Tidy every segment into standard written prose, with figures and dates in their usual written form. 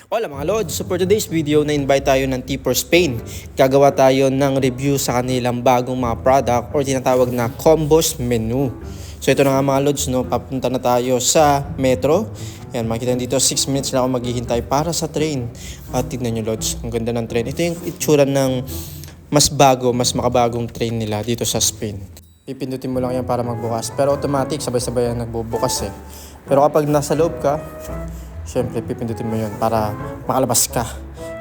Hola mga Lods! So for today's video, na-invite tayo ng Tea for Spain. Gagawa tayo ng review sa kanilang bagong mga product or tinatawag na combos menu. So ito na nga mga Lods, no? Papunta na tayo sa metro. Yan, makikita dito 6 minutes na ako maghihintay para sa train. At tignan nyo Lods, ang ganda ng train. Ito yung itsura ng mas makabagong train nila dito sa Spain. Pipindutin mo lang yan para magbukas. Pero automatic, sabay-sabay yan nagbubukas eh. Pero kapag nasa loob ka, siyempre, pipindutin mo yun para makalabas ka.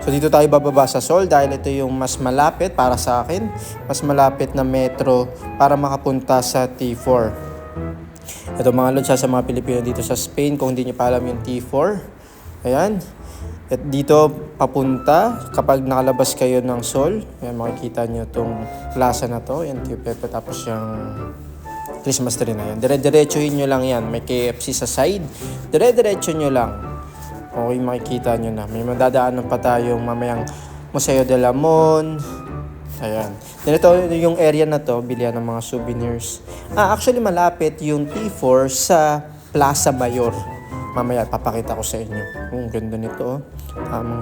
So, dito tayo bababa sa Sol dahil ito yung mas malapit para sa akin. Mas malapit na metro para makapunta sa T4. Ito mga Lods, sa mga Pilipino dito sa Spain, kung hindi nyo pa alam yung T4. Ayan. At dito papunta, kapag nakalabas kayo ng Sol, ayan, makikita nyo itong plaza na to. Ayan, Tio Pepe, tapos yung Christmas tree na yan. Dire-diretsuhin nyo lang yan. May KFC sa side. Dire-diretso nyo lang. Okay, makikita nyo na. May madadaanan pa tayong mamayang Museo de Lamon. Ayan. Ito yung area na to, bilihan ng mga souvenirs. Actually malapit yung T4 sa Plaza Mayor. Mamaya papakita ko sa inyo. Ganda nito.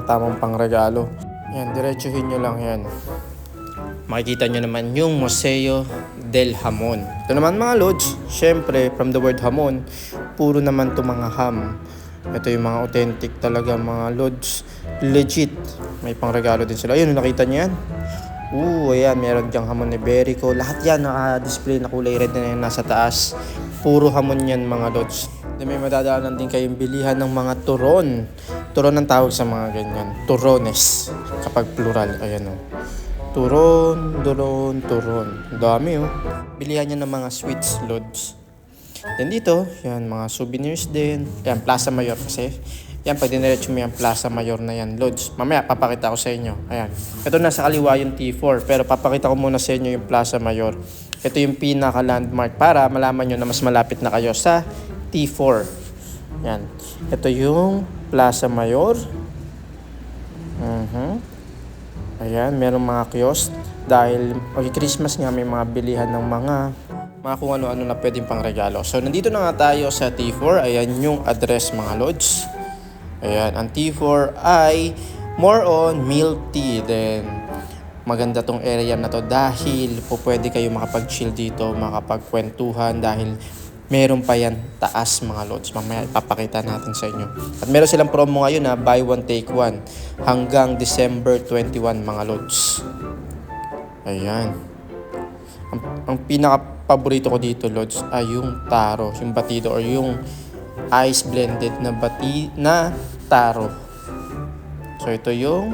Tamang pangregalo. Yan, diretsuhin nyo lang yan. Makikita nyo naman yung Museo del Hamon. Ito naman mga Lods, syempre from the word hamon, puro naman to mga ham. Ito yung mga authentic talaga mga Lods. Legit. May pangregalo din sila. Ayun, nakita nyo yan? Ayan, meron dyang hamon iberico. Lahat yan naka-display na kulay red na yan nasa taas. Puro hamon yan mga Lods. Then may madadaanan din kayong bilihan ng mga turon. Turon ang tawag sa mga ganyan. Turones. Kapag plural. Ayan o. Turon. Dami oh. Bilihan nyo ng mga sweets, Lods. Then dito, yan, mga souvenirs din. Yan, Plaza Mayor kasi. Yan, pag diniretso mo yung Plaza Mayor na yan, Lods. Mamaya, papakita ko sa inyo. Ayan. Ito na sa kaliwa yung T4. Pero papakita ko muna sa inyo yung Plaza Mayor. Ito yung pinaka-landmark para malaman nyo na mas malapit na kayo sa T4. Yan. Ito yung Plaza Mayor. Ayan, merong mga kiosk. Dahil Christmas nga, may mga bilihan ng mga kung ano-ano na pwedeng pang regalo. So, nandito na nga tayo sa T4. Ayan yung address mga Lods. Ayan, ang T4 ay more on milk tea. Then, maganda tong area na to dahil pwede kayo makapag-chill dito, makapagkwentuhan dahil meron pa yan taas mga Lods. Mamaya ipapakita natin sa inyo. At meron silang promo ngayon na buy one take one hanggang December 21 mga Lods. Ayan. Ang pinaka-paborito ko dito, Lods, ay yung taro, yung batido or yung ice blended na taro. So ito yung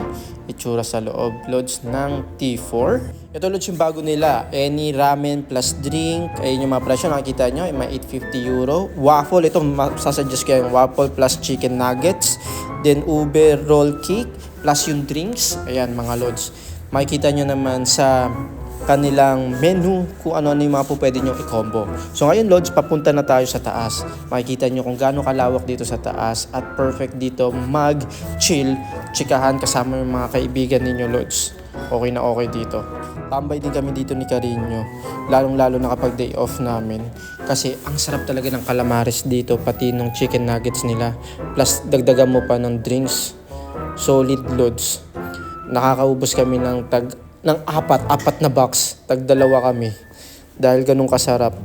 itsura sa loob, Lods, ng T4. Ito, Lods, yung bago nila. Any ramen plus drink. Ayun yung mga presyo. Nakikita nyo, may 850 euro. Waffle, ito, masasuggest ko yung waffle plus chicken nuggets. Then, Uber roll cake plus yung drinks. Ayan, mga Lods. Makikita nyo naman sa kanilang menu kung ano yung mga pwede nyo i-combo. So ngayon Lods, papunta na tayo sa taas. Makikita nyo kung gaano kalawak dito sa taas at perfect dito mag-chill, chikahan kasama yung mga kaibigan ninyo Lods. Okay na okay dito. Tambay din kami dito ni Carino, lalong-lalo na kapag day off namin. Kasi ang sarap talaga ng calamares dito, pati ng chicken nuggets nila. Plus dagdagan mo pa ng drinks. Solid Lods. Nakakaubos kami ng apat na box, tag-dalawa kami dahil ganun kasarap,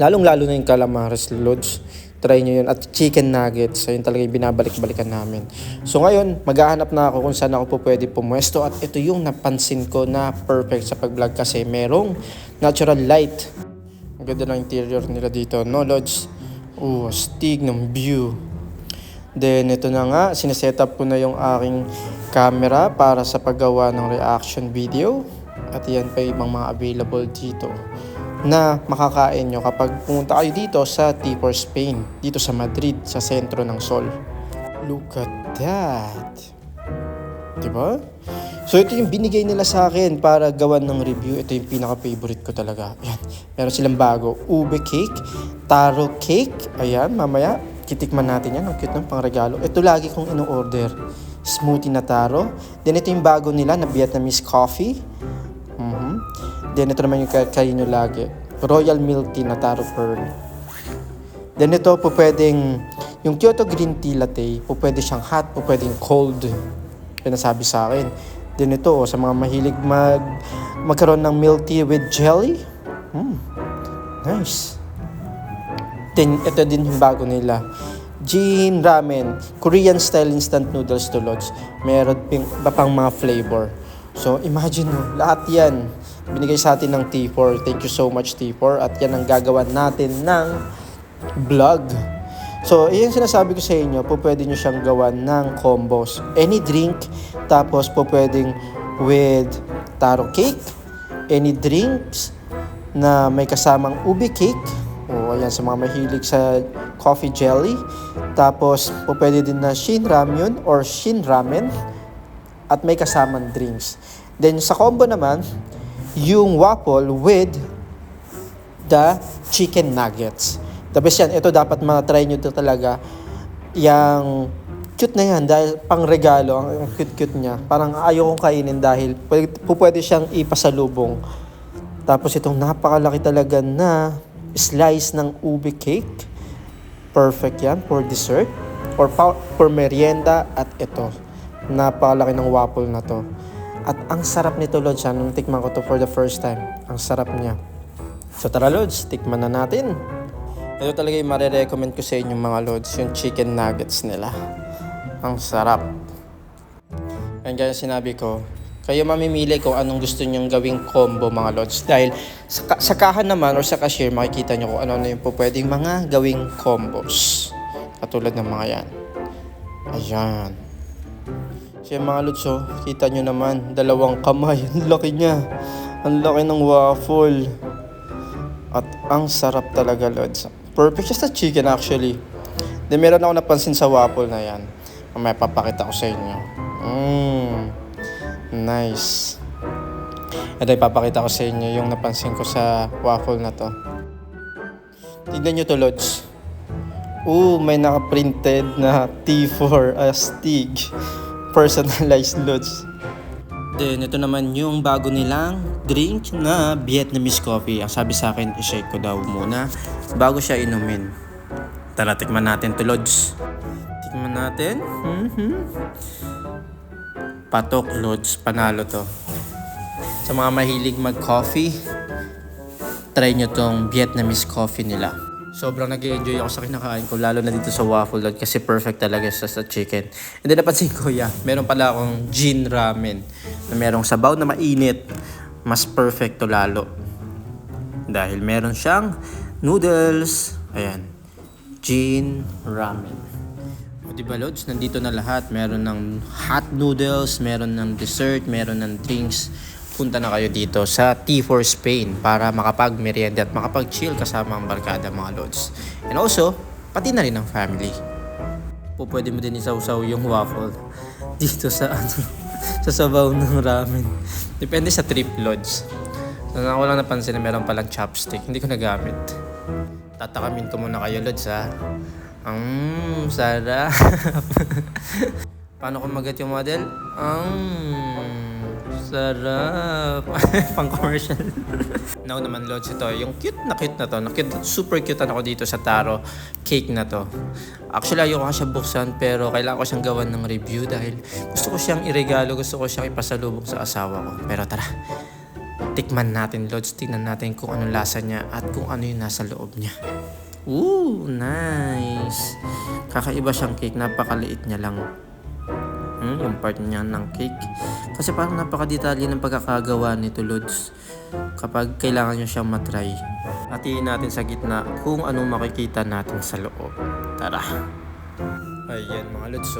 lalong-lalo na yung calamares Lods. Try nyo yun, at chicken nuggets, ayun talaga yung binabalik-balikan namin. So ngayon, maghahanap na ako kung saan ako po pwede pumuesto at ito yung napansin ko na perfect sa pag-vlog kasi merong natural light. Ang ganda ng interior nila dito, no Lods? Astig ng view. Then ito na nga, sineset-up ko na yung aking camera para sa paggawa ng reaction video. At yan pa ibang mga available dito na makakain nyo kapag pumunta kayo dito sa T4 Spain, dito sa Madrid, sa sentro ng Sol. Look at that! Diba? So ito yung binigay nila sa akin para gawan ng review. Ito yung pinaka-favorite ko talaga. Ayan, meron silang bago. Ube cake, taro cake. Ayan, mamaya titikman natin yan. Ang cute ng pangregalo. Ito lagi kong ino-order. Smoothie na taro. Then ito yung bago nila na Vietnamese coffee. Then ito naman yung kayo lagi. Royal milk tea na taro pearl. Then ito po pwedeng Yung Kyoto Green Tea Latte, po pwede siyang hot, po pwedeng cold. Pinasabi sa akin. Then ito, sa mga mahilig magkaroon ng milk tea with jelly. Nice. Then, ito din yung bago nila. Jin Ramen, Korean style instant noodles to lods. Meron pa pang mga flavor. So, imagine mo, lahat yan binigay sa atin ng T4. Thank you so much, T4. At yan ang gagawa natin ng vlog. So, yung sinasabi ko sa inyo, po pwede nyo siyang gawan ng combos. Any drink, tapos po pwedeng with taro cake, any drinks na may kasamang ube cake, o ayan, sa mga mahilig sa coffee jelly, tapos po pwede din na shin ramyun or shin ramen, at may kasamang drinks. Then sa combo naman, yung waffle with the chicken nuggets. The best yan. Ito dapat matry nyo ito talaga. Yung cute na yan dahil pang regalo. Ang cute-cute niya. Parang ayaw kong kainin dahil pwede siyang ipasalubong. Tapos itong napakalaki talaga na slice ng ube cake. Perfect yan for dessert or for merienda. At ito, napakalaki ng waffle na to. At ang sarap nito, Lods. Nung tikman ko to for the first time. Ang sarap niya. So tara, Lods, tikman na natin. Ito talaga yung marirecommend ko sa inyo mga Lods, yung chicken nuggets nila. Ang sarap. And gaya sinabi ko, kayo mamimili kung anong gusto nyong gawing combo mga Lods. Dahil sa kahan naman or sa cashier, makikita nyo kung ano na yung pwedeng mga gawing combos. Katulad ng mga yan. Ayan. So yung mga Lods, kita nyo naman, dalawang kamay. Ang laki niya. Ang laki ng waffle. At ang sarap talaga, Lods. Perfect siya sa chicken actually. Then meron ako napansin sa waffle na yan. Mamaya papakita ko sa inyo. Nice. Ito ipapakita ko sa inyo yung napansin ko sa waffle na to. Tignan nyo to, Lods. May naka-printed na T4 astig. Personalized, Lods. Then, ito naman yung bago nilang drink na Vietnamese coffee. Ang sabi sa akin, i-shake ko daw muna bago siya inumin. Tara, tikman natin to, Lods. Tikman natin. Patok, Lods. Panalo to. Sa mga mahilig mag-coffee, try nyo tong Vietnamese coffee nila. Sobrang nag-enjoy ako sa kinakain ko, lalo na dito sa waffle, Lods, kasi perfect talaga sa chicken. And then napansin ko, meron pala akong Jin Ramen na merong sabaw na mainit. Mas perfect to lalo. Dahil meron siyang noodles. Ayan. Jin Ramen. O diba, Lods? Nandito na lahat. Meron ng hot noodles, meron ng dessert, meron ng drinks. Punta na kayo dito sa T4 Spain para makapag-merienda at makapag-chill kasama ang barkada, mga Lods. And also, pati na rin ang family. Pwede mo din isawsaw yung waffle dito sa sa sabaw ng ramen. Depende sa trip, Lods. So, ako lang napansin na meron palang chopstick. Hindi ko nagamit. Tatakamin ko muna kayo, Lods, ha. Sarap. Paano ko magat yung model? Sarap. Pang commercial. Now naman, Lods, ito. Yung cute na to. Super cute ako dito sa taro cake na to. Actually, ayoko siya buksan pero kailangan ko siyang gawan ng review dahil gusto ko siyang iregalo, gusto ko siyang ipasalubong sa asawa ko. Pero tara, tikman natin, Lods. Tingnan natin kung anong lasa niya at kung ano yung nasa loob niya. Nice. Kakaiba siyang cake. Napakaliit niya lang. Yung part niya ng cake. Kasi parang napaka-detalye ng pagkakagawa nito, Lods. Kapag kailangan nyo siyang matry. Hatiin natin sa gitna kung anong makikita natin sa loob. Tara. Ayan, mga Lods.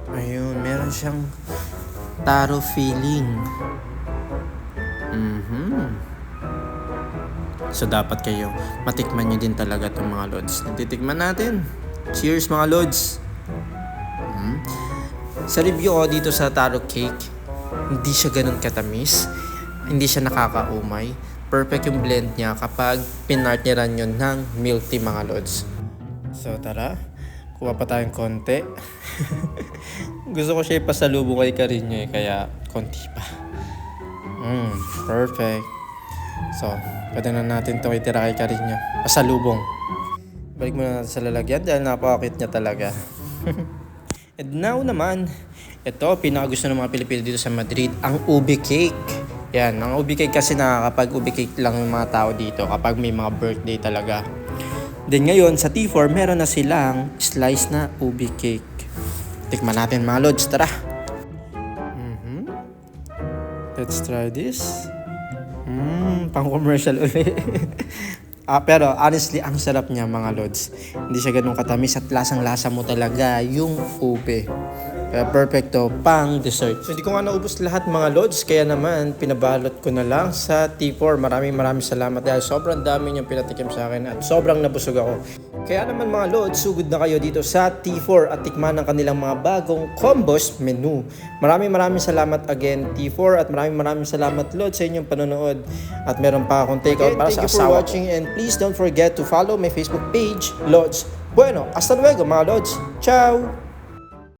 Ayun, meron siyang taro filling. So dapat kayo matikman nyo din talaga itong mga Lods. Natitikman natin. Cheers, mga Lods. Sa review ko dito sa taro cake, hindi siya ganun katamis, hindi siya nakakaumay. Perfect yung blend niya kapag pinartneran yun ng milk tea, mga Lods. So tara, kuha pa tayong konti. Gusto ko siya ipasalubong kay Carino kaya konti pa. Perfect. So, pwede na natin itong itira kay Carino. Pasalubong. Balik muna natin sa lalagyan dahil napakakit niya talaga. And now naman, ito, pinakagusto ng mga Pilipino dito sa Madrid, ang ube cake. Yan, ang ube cake kasi nakakapag-ube cake lang yung mga tao dito kapag may mga birthday talaga. Then ngayon, sa T4, meron na silang slice na ube cake. Tikman natin mga lods, tara! Let's try this. Pang-commercial ulit. Pero honestly, ang sarap niya mga lods. Hindi siya ganun katamis at lasang-lasa mo talaga yung ube. Kaya perfecto pang dessert. So hindi ko nga naubos lahat mga lods, kaya naman pinabalot ko na lang sa T4. Maraming salamat dahil sobrang dami niyang pinatikim sa akin at sobrang nabusog ako. Kaya naman mga lods, sugod na kayo dito sa T4 at tikman ang kanilang mga bagong combos menu. Maraming salamat again T4 at maraming salamat lods sa inyong panonood. At meron pa akong takeout para sa asawa ko. Thank you for watching and please don't forget to follow my Facebook page, Lods. Bueno, hasta luego mga lods. Ciao!